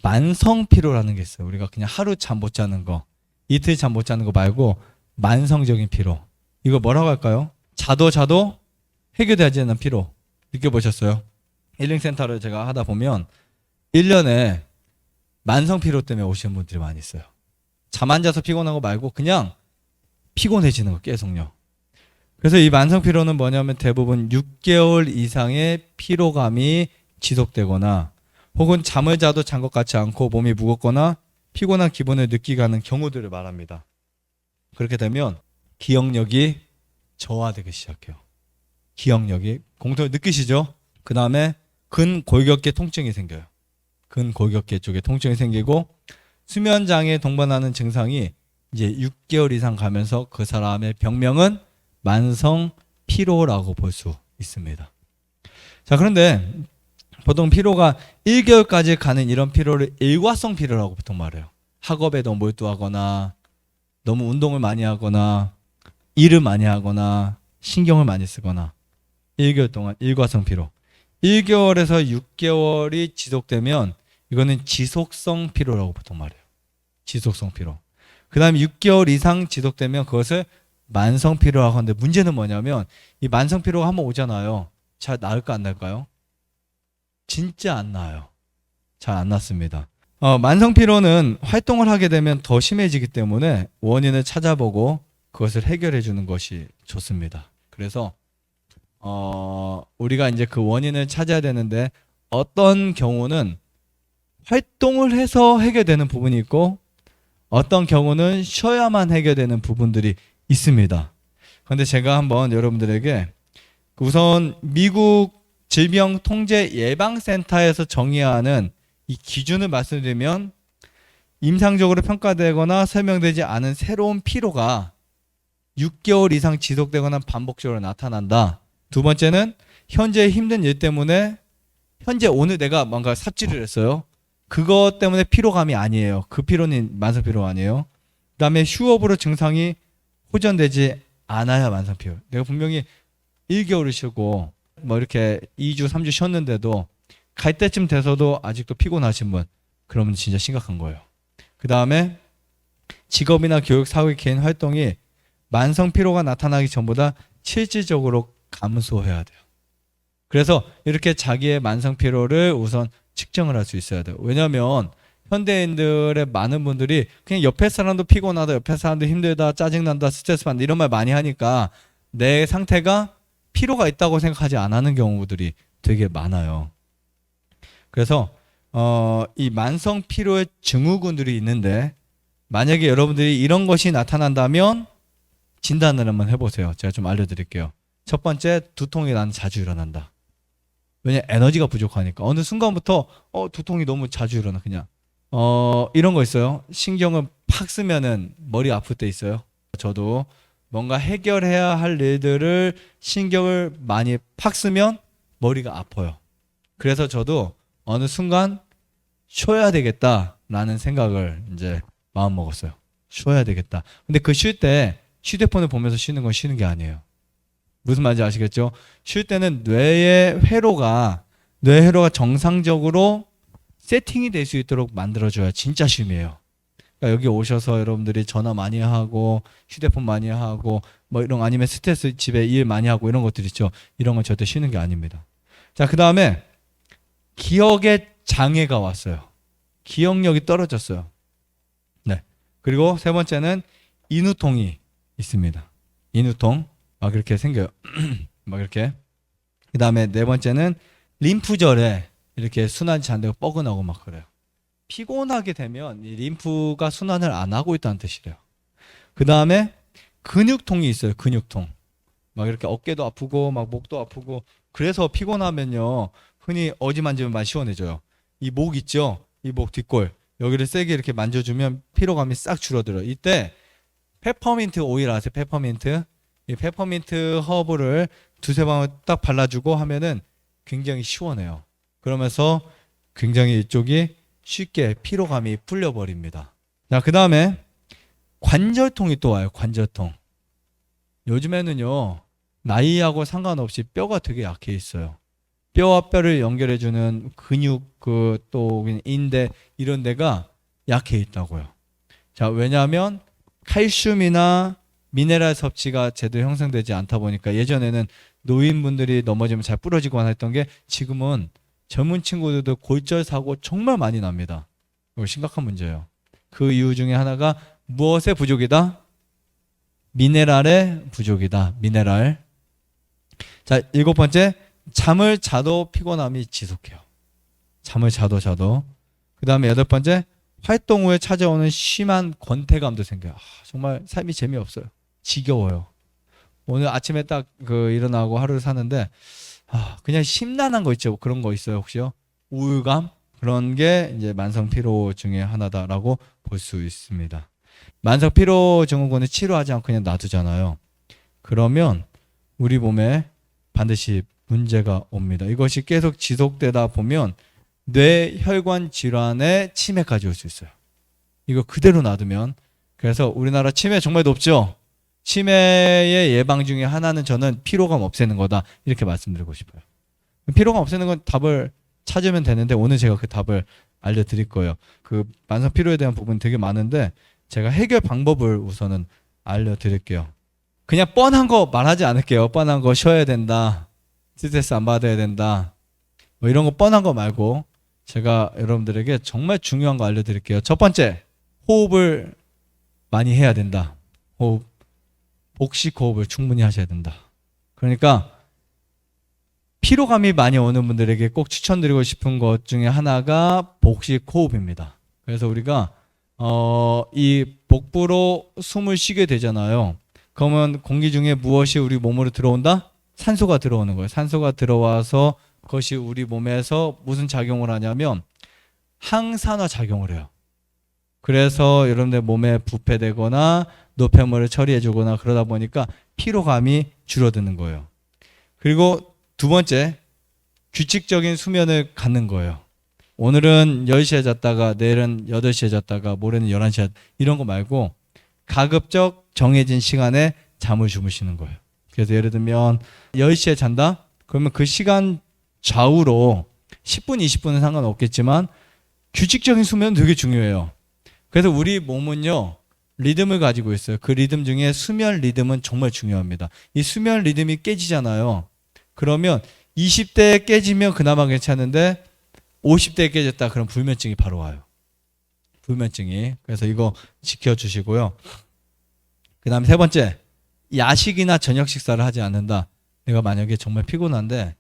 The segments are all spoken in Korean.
만성 피로라는 게 있어요. 우리가 그냥 하루 잠 못 자는 거, 이틀 잠 못 자는 거 말고 만성적인 피로. 이거 뭐라고 할까요? 자도 해결되지 않는 피로. 느껴보셨어요? 힐링센터를 제가 하다 보면 1년에 만성 피로 때문에 오시는 분들이 많이 있어요. 잠 안 자서 피곤한 거 말고 그냥 피곤해지는 거 계속요. 그래서 이 만성 피로는 뭐냐면 대부분 6개월 이상의 피로감이 지속되거나 혹은 잠을 자도 잔 것 같지 않고 몸이 무겁거나 피곤한 기분을 느끼게 하는 경우들을 말합니다. 그렇게 되면 기억력이 저하되기 시작해요. 기억력이 공통을 느끼시죠? 그 다음에 근골격계 통증이 생겨요. 근골격계 쪽에 통증이 생기고 수면장애 동반하는 증상이 이제 6개월 이상 가면서 그 사람의 병명은 만성 피로라고 볼 수 있습니다. 자, 그런데 보통 피로가 1개월까지 가는 이런 피로를 일과성 피로라고 보통 말해요. 학업에 너무 몰두하거나 너무 운동을 많이 하거나 일을 많이 하거나 신경을 많이 쓰거나 1개월 동안 일과성 피로. 1개월에서 6개월이 지속되면 이거는 지속성 피로라고 보통 말해요. 지속성 피로. 그 다음에 6개월 이상 지속되면 그것을 만성 피로라고 하는데 문제는 뭐냐면 이 만성 피로가 한번 오잖아요. 잘 나을까 안 나을까요? 진짜 안 나아요. 잘 안 낫습니다. 만성 피로는 활동을 하게 되면 더 심해지기 때문에 원인을 찾아보고 그것을 해결해 주는 것이 좋습니다. 그래서 우리가 이제 그 원인을 찾아야 되는데 어떤 경우는 활동을 해서 해결되는 부분이 있고 어떤 경우는 쉬어야만 해결되는 부분들이 있습니다. 그런데 제가 한번 여러분들에게 우선 미국 질병통제예방센터에서 정의하는 이 기준을 말씀드리면 임상적으로 평가되거나 설명되지 않은 새로운 피로가 6개월 이상 지속되거나 반복적으로 나타난다. 두 번째는 현재 힘든 일 때문에 현재 오늘 내가 뭔가 삽질을 했어요. 그것 때문에 피로감이 아니에요. 그 피로는 만성 피로가 아니에요. 그 다음에 휴업으로 증상이 호전되지 않아야 만성 피로. 내가 분명히 1개월을 쉬고 뭐 이렇게 2주, 3주 쉬었는데도 갈 때쯤 돼서도 아직도 피곤하신 분, 그러면 진짜 심각한 거예요. 그 다음에 직업이나 교육, 사회, 개인 활동이 만성 피로가 나타나기 전보다 실질적으로 감소해야 돼요. 그래서 이렇게 자기의 만성 피로를 우선 측정을 할 수 있어야 돼요. 왜냐하면 현대인들의 많은 분들이 그냥 옆에 사람도 피곤하다, 옆에 사람도 힘들다, 짜증난다, 스트레스 받는다 이런 말 많이 하니까 내 상태가 피로가 있다고 생각하지 않는 경우들이 되게 많아요. 그래서 이 만성 피로의 증후군들이 있는데 만약에 여러분들이 이런 것이 나타난다면 진단을 한번 해보세요. 제가 좀 알려드릴게요. 첫 번째, 두통이 나는 자주 일어난다. 왜냐 에너지가 부족하니까 어느 순간부터 두통이 너무 자주 일어나. 그냥 이런 거 있어요. 신경을 팍 쓰면은 머리 아플 때 있어요. 저도 뭔가 해결해야 할 일들을 신경을 많이 팍 쓰면 머리가 아파요. 그래서 저도 어느 순간 쉬어야 되겠다라는 생각을 이제 마음 먹었어요. 쉬어야 되겠다. 근데 그 쉴 때 휴대폰을 보면서 쉬는 건 쉬는 게 아니에요. 무슨 말인지 아시겠죠? 쉴 때는 뇌의 회로가 정상적으로 세팅이 될 수 있도록 만들어줘야 진짜 쉼이에요. 그러니까 여기 오셔서 여러분들이 전화 많이 하고 휴대폰 많이 하고 뭐 이런 아니면 스트레스 집에 일 많이 하고 이런 것들 있죠. 이런 건 절대 쉬는 게 아닙니다. 자, 그 다음에 기억에 장애가 왔어요. 기억력이 떨어졌어요. 네. 그리고 세 번째는 인후통이 있습니다. 인후통. 막 이렇게 생겨요. 막 이렇게. 그 다음에 네 번째는 림프절에 이렇게 순환이 잘 안 되고 뻐근하고 막 그래요. 피곤하게 되면 이 림프가 순환을 안 하고 있다는 뜻이래요. 그 다음에 근육통이 있어요. 근육통. 막 이렇게 어깨도 아프고 막 목도 아프고. 그래서 피곤하면요. 흔히 어지 만지면 많이 시원해져요. 이 목 있죠? 이 목 뒷골. 여기를 세게 이렇게 만져주면 피로감이 싹 줄어들어요. 이때 페퍼민트 오일 아세요? 페퍼민트. 이 페퍼민트 허브를 두세 방울 딱 발라주고 하면은 굉장히 시원해요. 그러면서 굉장히 이쪽이 쉽게 피로감이 풀려버립니다. 자, 그 다음에 관절통이 또 와요. 관절통. 요즘에는요, 나이하고 상관없이 뼈가 되게 약해 있어요. 뼈와 뼈를 연결해주는 근육 또 인대 이런 데가 약해 있다고요. 자, 왜냐하면 칼슘이나 미네랄 섭취가 제대로 형성되지 않다 보니까 예전에는 노인분들이 넘어지면 잘 부러지거나 했던 게 지금은 젊은 친구들도 골절 사고 정말 많이 납니다. 이거 심각한 문제예요. 그 이유 중에 하나가 무엇의 부족이다? 미네랄의 부족이다. 미네랄. 자, 7번째, 잠을 자도 피곤함이 지속해요. 잠을 자도. 그 다음에 8번째, 활동 후에 찾아오는 심한 권태감도 생겨요. 정말 삶이 재미없어요. 지겨워요. 오늘 아침에 딱 일어나고 하루를 사는데 그냥 심란한 거 있죠. 그런 거 있어요, 혹시요? 우울감? 그런 게 이제 만성 피로 중에 하나다라고 볼 수 있습니다. 만성 피로 증후군을 치료하지 않고 그냥 놔두잖아요. 그러면 우리 몸에 반드시 문제가 옵니다. 이것이 계속 지속되다 보면 뇌혈관 질환의 치매까지 올 수 있어요. 이거 그대로 놔두면. 그래서 우리나라 치매 정말 높죠. 치매의 예방 중에 하나는 저는 피로감 없애는 거다 이렇게 말씀드리고 싶어요. 피로감 없애는 건 답을 찾으면 되는데 오늘 제가 그 답을 알려드릴 거예요. 그 만성 피로에 대한 부분이 되게 많은데 제가 해결 방법을 우선은 알려드릴게요. 그냥 뻔한 거 말하지 않을게요. 뻔한 거 쉬어야 된다, 스트레스 안 받아야 된다, 뭐 이런 거 뻔한 거 말고 제가 여러분들에게 정말 중요한 거 알려드릴게요. 첫 번째, 호흡을 많이 해야 된다. 호흡, 복식 호흡을 충분히 하셔야 된다. 그러니까 피로감이 많이 오는 분들에게 꼭 추천드리고 싶은 것 중에 하나가 복식 호흡입니다. 그래서 우리가 이 복부로 숨을 쉬게 되잖아요. 그러면 공기 중에 무엇이 우리 몸으로 들어온다? 산소가 들어오는 거예요. 산소가 들어와서 그것이 우리 몸에서 무슨 작용을 하냐면 항산화 작용을 해요. 그래서 여러분들 몸에 부패되거나 노폐물을 처리해 주거나 그러다 보니까 피로감이 줄어드는 거예요. 그리고 두 번째, 규칙적인 수면을 갖는 거예요. 오늘은 10시에 잤다가 내일은 8시에 잤다가 모레는 11시에 이런 거 말고 가급적 정해진 시간에 잠을 주무시는 거예요. 그래서 예를 들면 10시에 잔다? 그러면 그 시간 좌우로 10분, 20분은 상관없겠지만 규칙적인 수면은 되게 중요해요. 그래서 우리 몸은요, 리듬을 가지고 있어요. 그 리듬 중에 수면 리듬은 정말 중요합니다. 이 수면 리듬이 깨지잖아요. 그러면 20대에 깨지면 그나마 괜찮은데 50대에 깨졌다 그럼 불면증이 바로 와요. 불면증이. 그래서 이거 지켜주시고요. 그 다음에 세 번째, 야식이나 저녁 식사를 하지 않는다. 내가 만약에 정말 피곤한데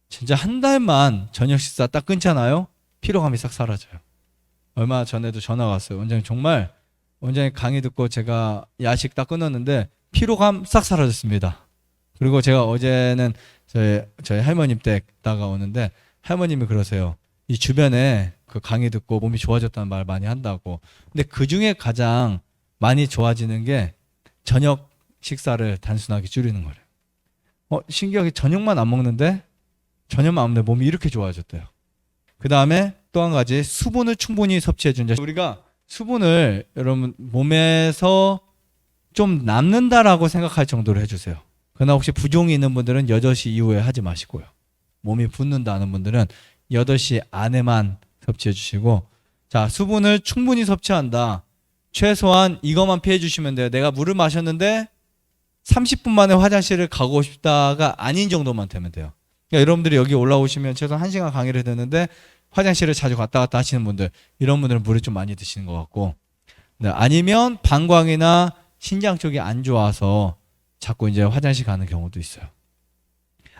진짜 한 달만 저녁 식사 딱 끊잖아요. 피로감이 싹 사라져요. 얼마 전에도 전화가 왔어요. 원장님 정말 원장님 강의 듣고 제가 야식 딱 끊었는데 피로감 싹 사라졌습니다. 그리고 제가 어제는 저희 할머님 댁 다가오는데 할머님이 그러세요. 이 주변에 그 강의 듣고 몸이 좋아졌다는 말 많이 한다고. 근데 그 중에 가장 많이 좋아지는 게 저녁 식사를 단순하게 줄이는 거래요. 신기하게 저녁만 안 먹는데 저녁만 안 먹는데 몸이 이렇게 좋아졌대요. 그 다음에 또 한 가지, 수분을 충분히 섭취해 준다. 우리가 수분을 여러분 몸에서 좀 남는다라고 생각할 정도로 해주세요. 그러나 혹시 부종이 있는 분들은 8시 이후에 하지 마시고요. 몸이 붓는다는 분들은 8시 안에만 섭취해 주시고, 자, 수분을 충분히 섭취한다. 최소한 이것만 피해 주시면 돼요. 내가 물을 마셨는데 30분 만에 화장실을 가고 싶다가 아닌 정도만 되면 돼요. 그러니까 여러분들이 여기 올라오시면 최소한 1시간 강의를 듣는데 화장실을 자주 갔다 갔다 하시는 분들, 이런 분들은 물을 좀 많이 드시는 것 같고, 네, 아니면 방광이나 신장 쪽이 안 좋아서 자꾸 이제 화장실 가는 경우도 있어요.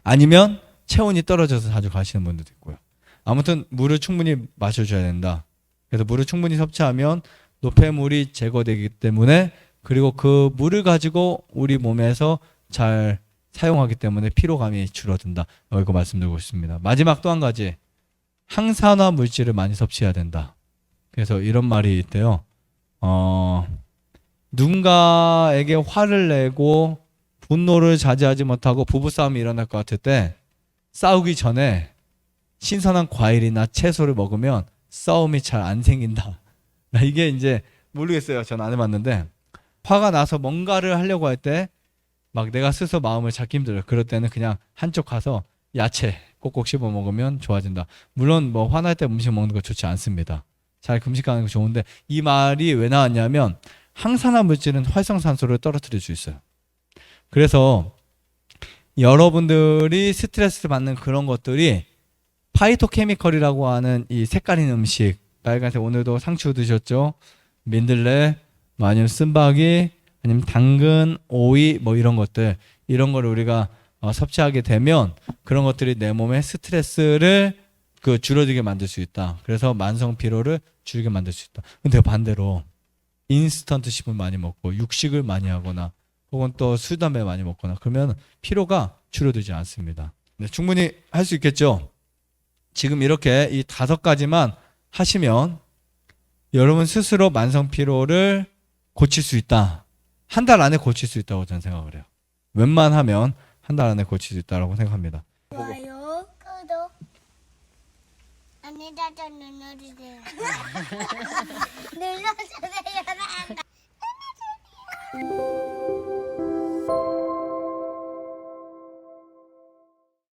아니면 체온이 떨어져서 자주 가시는 분들도 있고요. 아무튼 물을 충분히 마셔줘야 된다. 그래서 물을 충분히 섭취하면 노폐물이 제거되기 때문에, 그리고 그 물을 가지고 우리 몸에서 잘 사용하기 때문에 피로감이 줄어든다. 이거 말씀드리고 싶습니다. 마지막 또 한 가지, 항산화 물질을 많이 섭취해야 된다. 그래서 이런 말이 있대요. 누군가에게 화를 내고 분노를 자제하지 못하고 부부싸움이 일어날 것 같을 때 싸우기 전에 신선한 과일이나 채소를 먹으면 싸움이 잘 안 생긴다. 이게 이제 모르겠어요. 전 안 해봤는데, 화가 나서 뭔가를 하려고 할 때 막 내가 스스로 마음을 잡기 힘들어요. 그럴 때는 그냥 한쪽 가서 야채, 꼭꼭 씹어 먹으면 좋아진다. 물론 뭐 화날 때 음식 먹는 거 좋지 않습니다. 잘 금식하는 거 좋은데 이 말이 왜 나왔냐면 항산화 물질은 활성산소를 떨어뜨릴 수 있어요. 그래서 여러분들이 스트레스 받는 그런 것들이 파이토케미컬이라고 하는 이 색깔인 음식, 빨간색 오늘도 상추 드셨죠? 민들레, 뭐 아니면 쓴바기, 아니면 당근, 오이 뭐 이런 것들, 이런 거를 우리가 섭취하게 되면 그런 것들이 내 몸의 스트레스를 줄어들게 만들 수 있다. 그래서 만성 피로를 줄이게 만들 수 있다. 근데 반대로 인스턴트 식품 많이 먹고 육식을 많이 하거나 혹은 또 술, 담배 많이 먹거나 그러면 피로가 줄어들지 않습니다. 네, 충분히 할 수 있겠죠? 지금 이렇게 이 5가지만 하시면 여러분 스스로 만성 피로를 고칠 수 있다. 한 달 안에 고칠 수 있다고 저는 생각을 해요. 웬만하면 한 달 안에 고칠 수 있다고 생각합니다. 좋아요, 구독, 안내자전 눌러주세요. 눌러주세요.